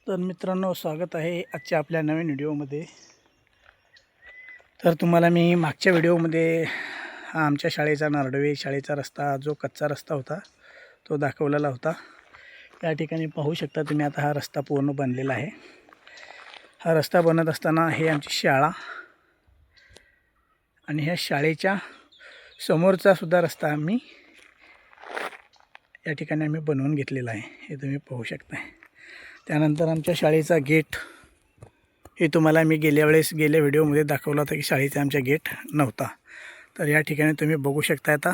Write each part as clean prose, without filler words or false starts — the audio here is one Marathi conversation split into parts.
तर मित्रांनो, स्वागत आहे आजच्या आपल्या नवीन व्हिडिओमध्ये। तर तुम्हाला मी मागच्या व्हिडिओमध्ये हा आमच्या शाळेचा नारडवे शाळेचा रस्ता, जो कच्चा रस्ता होता तो दाखवलेला होता। या ठिकाणी पाहू शकता तुम्ही, आता हा रस्ता पूर्ण बनलेला आहे। हा रस्ता बनत असताना हे आमची शाळा आणि ह्या शाळेच्या समोरचा सुद्धा रस्ता आम्ही या ठिकाणी बनवून घेतलेला आहे, हे तुम्ही पाहू शकता। त्यानंतर आमच्या शाळेचा गेट, हे तुम्हाला मी गेल्या व्हिडिओमध्ये दाखवला होता की शाळेचा आमच्या गेट नव्हता। तर या ठिकाणी तुम्ही बघू शकता, आता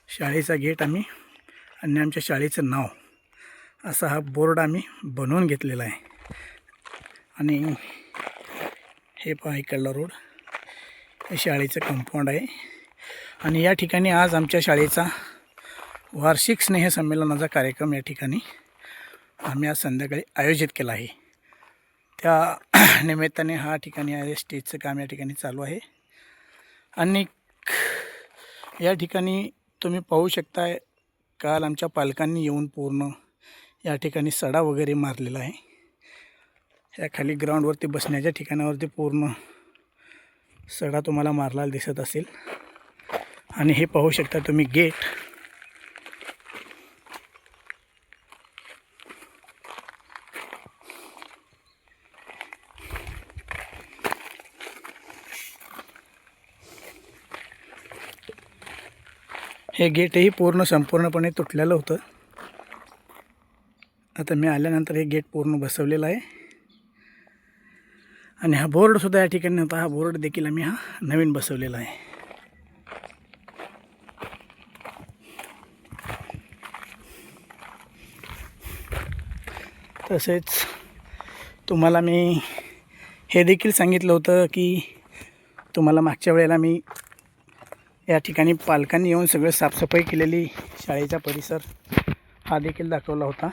शाळेचा गेट आम्ही आणि आमच्या शाळेचं नाव असा हा बोर्ड आम्ही बनवून घेतलेला आहे। आणि हे पहा, इकडला रोड, हे शाळेचं कंपाऊंड आहे। आणि या ठिकाणी आज आमच्या शाळेचा वार्षिक स्नेहसंमेलनाचा कार्यक्रम या ठिकाणी आम्ही आज संध्याकाळी आयोजित केला आहे। त्या निमित्ताने हा ठिकाणी आहे स्टेजचं काम या ठिकाणी चालू आहे। आणि या ठिकाणी तुम्ही पाहू शकताय, काल आमच्या पालकांनी येऊन पूर्ण या ठिकाणी सडा वगैरे मारलेला आहे। या खाली ग्राउंडवरती बसण्याच्या ठिकाणावरती पूर्ण सडा तुम्हाला मारलेला दिसत असेल। आणि हे पाहू शकता तुम्ही गेट, हे गेटही संपूर्णपणे तुटलेलं होतं। आता मी आल्यानंतर हे गेट पूर्ण बसवलेलं आहे। आणि हा बोर्डसुद्धा या ठिकाणी होता, हा बोर्ड देखील आम्ही नवीन बसवलेला आहे। तसेच तुम्हाला मी हे देखील सांगितलं होतं की तुम्हाला मागच्या वेळेला मी या ठिकाणी पालकांनी येऊन सगळं साफसफाई केलेली शाळेचा परिसर हा देखील दाखवला होता।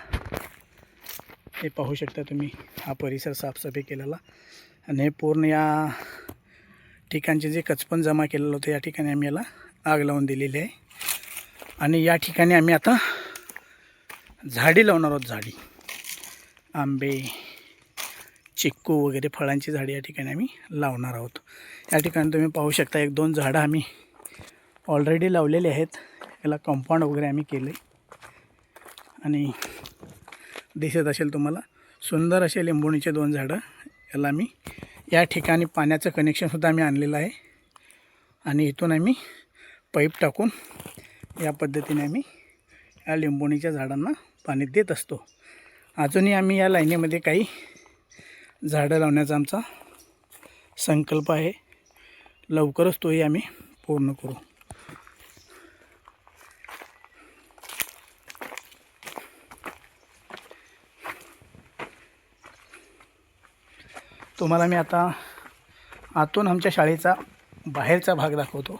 हे पाहू शकता तुम्ही, हा परिसर साफसफाई केलेला। आणि हे पूर्ण या ठिकाणचे जे कचपण जमा केलेलं होतं, या ठिकाणी आम्ही याला आग लावून दिलेली आहे। आणि या ठिकाणी आम्ही आता झाडी लावणार आहोत, झाडी, आंबे, चिक्कू वगैरे फळांची झाडी या ठिकाणी आम्ही लावणार आहोत। या ठिकाणी तुम्ही पाहू शकता, 1-2 झाडं आम्ही ऑलरेडी लावलेले आहेत। याला कंपाऊंड वगैरे आम्ही केले आणि दिसत असेल तुम्हाला, सुंदर असे लिंबोणीचे 2 झाडं याला आम्ही या ठिकाणी पाण्याचं कनेक्शनसुद्धा आम्ही आणलेलं आहे। आणि इथून आम्ही पाईप टाकून या पद्धतीने आम्ही या लिंबोणीच्या झाडांना पाणी देत असतो। अजूनही आम्ही या लाईनीमध्ये काही झाडं लावण्याचा आमचा संकल्प आहे, लवकरच तोही आम्ही पूर्ण करू। तुम्हाला मी आता आतून आमच्या शाळेचा बाहेरचा भाग दाखवतो।